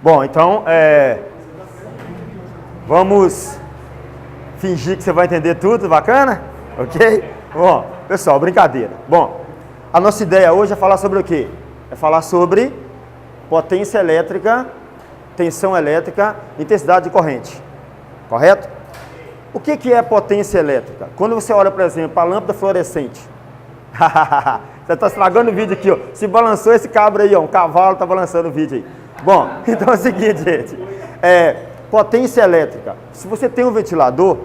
Bom, então, vamos fingir que você vai entender tudo, bacana? Ok? Bom, pessoal, brincadeira. Bom, a nossa ideia hoje é falar sobre o quê? É falar sobre potência elétrica, tensão elétrica, intensidade de corrente. Correto? O que é potência elétrica? Quando você olha, por exemplo, para a lâmpada fluorescente. Você está estragando o vídeo aqui, ó. Se balançou esse cabra aí, ó. Um cavalo está balançando o vídeo aí. Bom, então é o seguinte, gente. Potência elétrica. Se você tem um ventilador,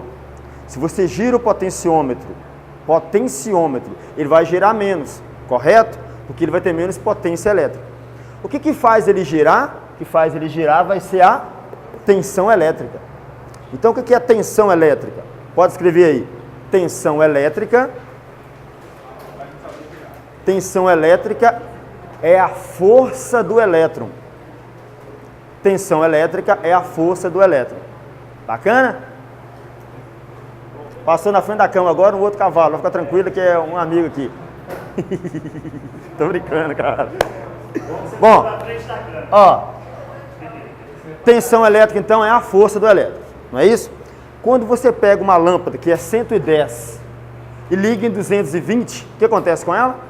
se você gira o potenciômetro, ele vai girar menos, correto? Porque ele vai ter menos potência elétrica. O que faz ele girar? O que faz ele girar vai ser a tensão elétrica. Então, o que é a tensão elétrica? Pode escrever aí. Tensão elétrica. Tensão elétrica é a força do elétron. Tensão elétrica é a força do elétron. Bacana? Passou na frente da cama agora um outro cavalo. Vai ficar tranquilo que é um amigo aqui. Tô brincando, cara. Bom, ó. Tensão elétrica, então, é a força do elétron. Não é isso? Quando você pega uma lâmpada que é 110 e liga em 220, o que acontece com ela?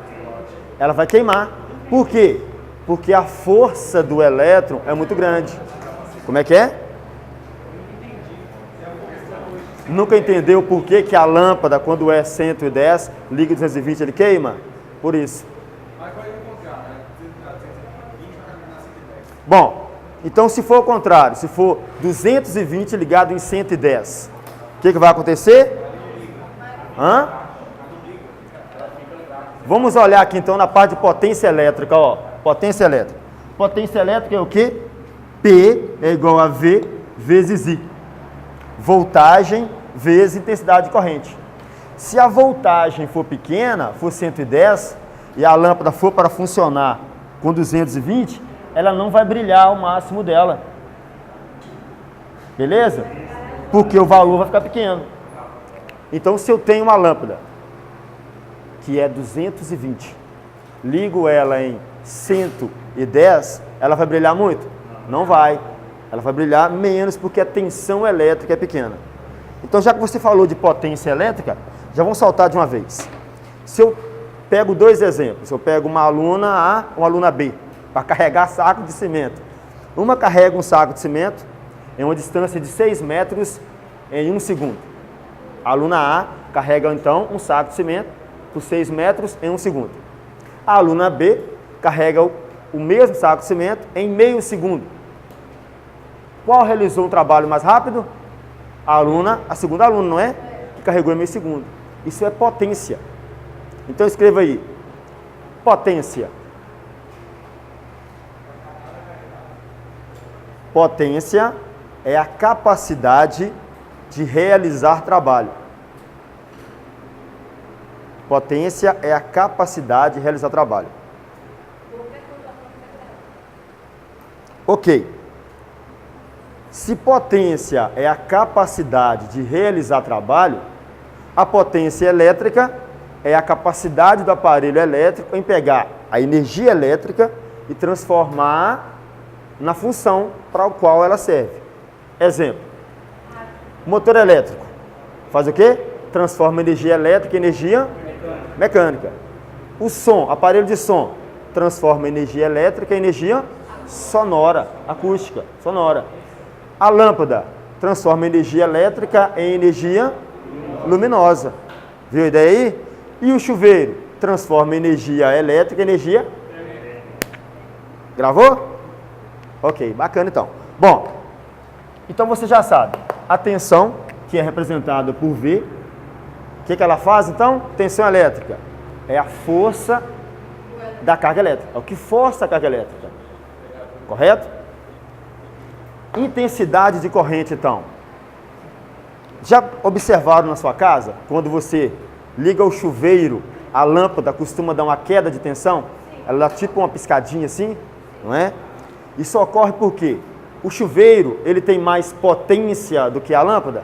Ela vai queimar. Por quê? Porque a força do elétron é muito grande. Como é que é? Nunca entendeu por que a lâmpada, quando é 110, liga em 220, ele queima? Por isso. Bom, então se for o contrário, se for 220 ligado em 110, o que vai acontecer? Vamos olhar aqui então na parte de potência elétrica, ó. Potência elétrica. Potência elétrica é o quê? P é igual a V vezes I. Voltagem vezes intensidade de corrente. Se a voltagem for pequena, for 110, e a lâmpada for para funcionar com 220, ela não vai brilhar ao máximo dela. Beleza? Porque o valor vai ficar pequeno. Então, se eu tenho uma lâmpada que é 220, ligo ela em 110, ela vai brilhar muito? Não vai. Ela vai brilhar menos porque a tensão elétrica é pequena. Então, já que você falou de potência elétrica, já vamos saltar de uma vez. Se eu pego dois exemplos, eu pego uma aluna A e uma aluna B, para carregar saco de cimento. Uma carrega um saco de cimento em uma distância de 6 metros em 1 segundo. A aluna A carrega, então, um saco de cimento por 6 metros em 1 segundo. A aluna B carrega o mesmo saco de cimento em meio segundo. Qual realizou um trabalho mais rápido? A segunda aluna, não é? Que carregou em meio segundo. Isso é potência. Então escreva aí. Potência. Potência é a capacidade de realizar trabalho. Potência é a capacidade de realizar trabalho. Ok. Se potência é a capacidade de realizar trabalho, a potência elétrica é a capacidade do aparelho elétrico em pegar a energia elétrica e transformar na função para a qual ela serve. Exemplo. Motor elétrico. Faz o quê? Transforma energia elétrica em energia mecânica. O som, aparelho de som, transforma energia elétrica em energia sonora, acústica, sonora. A lâmpada transforma energia elétrica em energia luminosa. Viu a ideia aí? E o chuveiro transforma energia elétrica em energia... Gravou? Ok, bacana então. Bom, então você já sabe. A tensão, que é representada por V, o que ela faz então? Tensão elétrica. É a força da carga elétrica. É o que força a carga elétrica. Correto? Intensidade de corrente então. Já observaram na sua casa, quando você liga o chuveiro, a lâmpada costuma dar uma queda de tensão? Ela dá tipo uma piscadinha assim, não é? Isso ocorre por quê? O chuveiro, ele tem mais potência do que a lâmpada?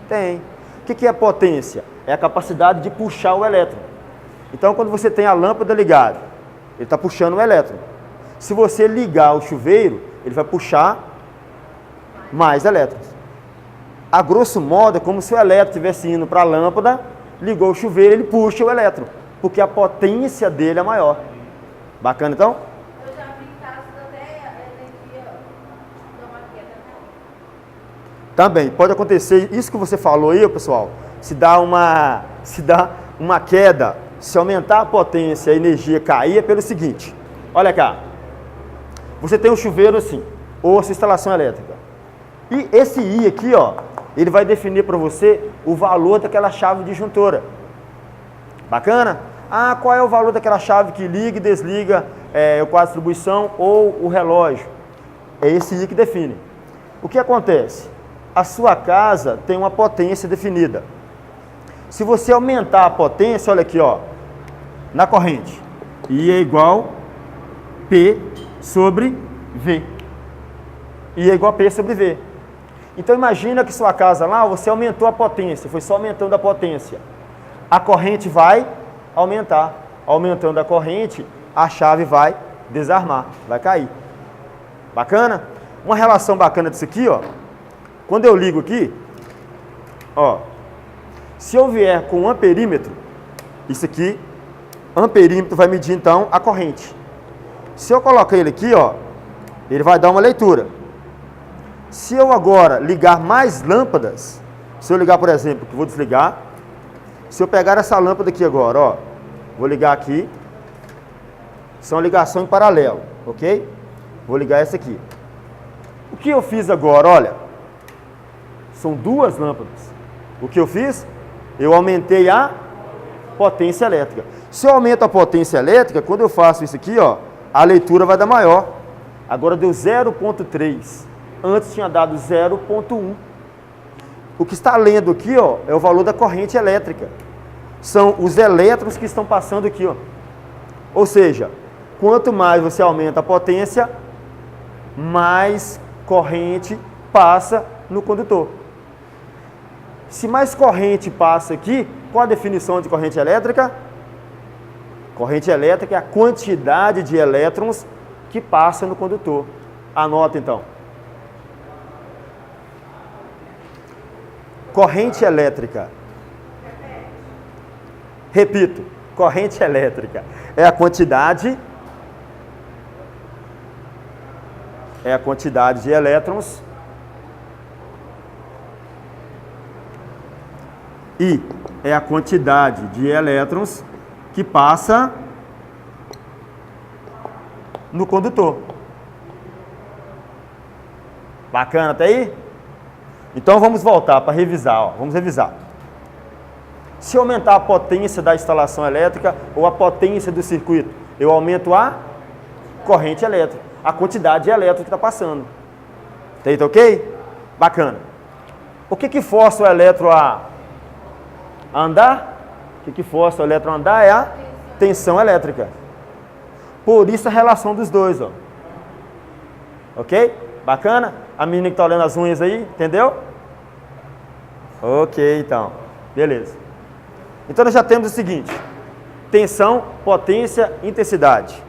Tem. O que é potência? É a capacidade de puxar o elétron. Então, quando você tem a lâmpada ligada, ele está puxando o elétron. Se você ligar o chuveiro, ele vai puxar mais elétrons. A grosso modo, é como se o elétron estivesse indo para a lâmpada, ligou o chuveiro, ele puxa o elétron, porque a potência dele é maior. Bacana, então? Eu já vi casos até a energia dar uma queda, né? Também, pode acontecer, isso que você falou aí, pessoal, se dá uma queda, se aumentar a potência, a energia cair, é pelo seguinte, olha cá, você tem um chuveiro assim, ou a sua instalação elétrica, e esse I aqui, ó, ele vai definir para você o valor daquela chave disjuntora. Bacana? Ah, qual é o valor daquela chave que liga e desliga o quadro de distribuição ou o relógio? É esse I que define. O que acontece? A sua casa tem uma potência definida. Se você aumentar a potência, olha aqui, ó, na corrente, I é igual P sobre V. I é igual a P sobre V. Então imagina que sua casa lá, você aumentou a potência, foi só aumentando a potência. A corrente vai aumentar. Aumentando a corrente, a chave vai desarmar, vai cair. Bacana? Uma relação bacana disso aqui, ó. Quando eu ligo aqui, ó, se eu vier com um amperímetro, isso aqui, amperímetro vai medir então a corrente. Se eu colocar ele aqui, ó, ele vai dar uma leitura. Se eu agora ligar mais lâmpadas, se eu ligar, por exemplo, que vou desligar, se eu pegar essa lâmpada aqui agora, ó, vou ligar aqui, são ligação em paralelo, ok? Vou ligar essa aqui. O que eu fiz agora, olha, são duas lâmpadas. O que eu fiz? Eu aumentei a potência elétrica. Se eu aumento a potência elétrica, quando eu faço isso aqui, ó, a leitura vai dar maior. Agora deu 0,3. Antes tinha dado 0,1. O que está lendo aqui, ó, é o valor da corrente elétrica. São os elétrons que estão passando aqui, ó. Ou seja, quanto mais você aumenta a potência, mais corrente passa no condutor. Se mais corrente passa aqui, qual a definição de corrente elétrica? Corrente elétrica é a quantidade de elétrons que passa no condutor. Anota então. Corrente elétrica. Repito, corrente elétrica é a quantidade de elétrons e é a quantidade de elétrons que passa no condutor. Bacana até aí? Então vamos voltar para revisar, ó. Vamos revisar. Se eu aumentar a potência da instalação elétrica ou a potência do circuito, eu aumento a corrente elétrica, a quantidade de elétrons que está passando. Tá ok? Bacana. O que força o elétron a andar? O que força o elétron a andar é a tensão elétrica. Por isso a relação dos dois, ó. Ok? Bacana? A menina que está olhando as unhas aí, entendeu? Ok, então. Beleza. Então nós já temos o seguinte: tensão, potência, intensidade.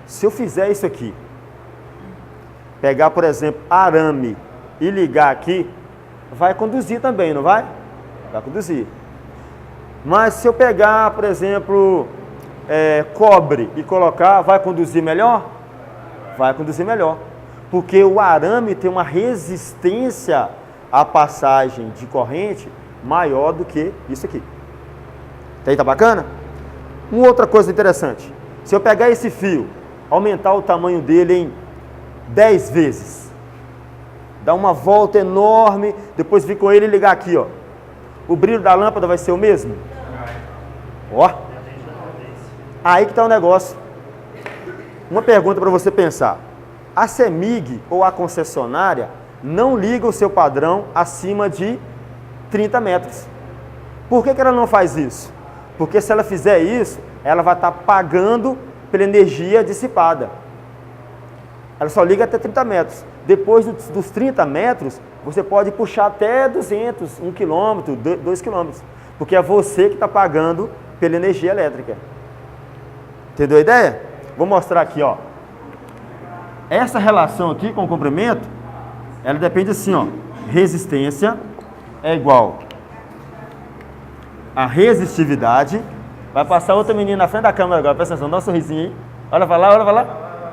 Se eu fizer isso aqui, pegar, por exemplo, arame e ligar aqui, vai conduzir também, não vai? Vai conduzir. Mas se eu pegar, por exemplo, cobre e colocar, vai conduzir melhor? Vai conduzir melhor. Porque o arame tem uma resistência à passagem de corrente maior do que isso aqui. Tá bacana? Uma outra coisa interessante. Se eu pegar esse fio, aumentar o tamanho dele em 10 vezes, dar uma volta enorme, depois vir com ele e ligar aqui, ó. O brilho da lâmpada vai ser o mesmo? Ó. Aí que está o negócio. Uma pergunta para você pensar. A CEMIG ou a concessionária não liga o seu padrão acima de 30 metros. Por que ela não faz isso? Porque se ela fizer isso, ela vai estar pagando pela energia dissipada. Ela só liga até 30 metros. Depois dos 30 metros, você pode puxar até 200, 1 quilômetro, 2 quilômetros. Porque é você que está pagando pela energia elétrica. Entendeu a ideia? Vou mostrar aqui, ó. Essa relação aqui com o comprimento, ela depende assim, ó. Resistência é igual a resistividade. Vai passar outra menina na frente da câmera agora, presta atenção, dá um sorrisinho aí. Olha pra lá, olha pra lá.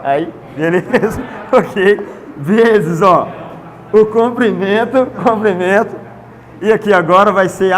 Aí, beleza. Ok. Vezes, ó, o comprimento. E aqui agora vai ser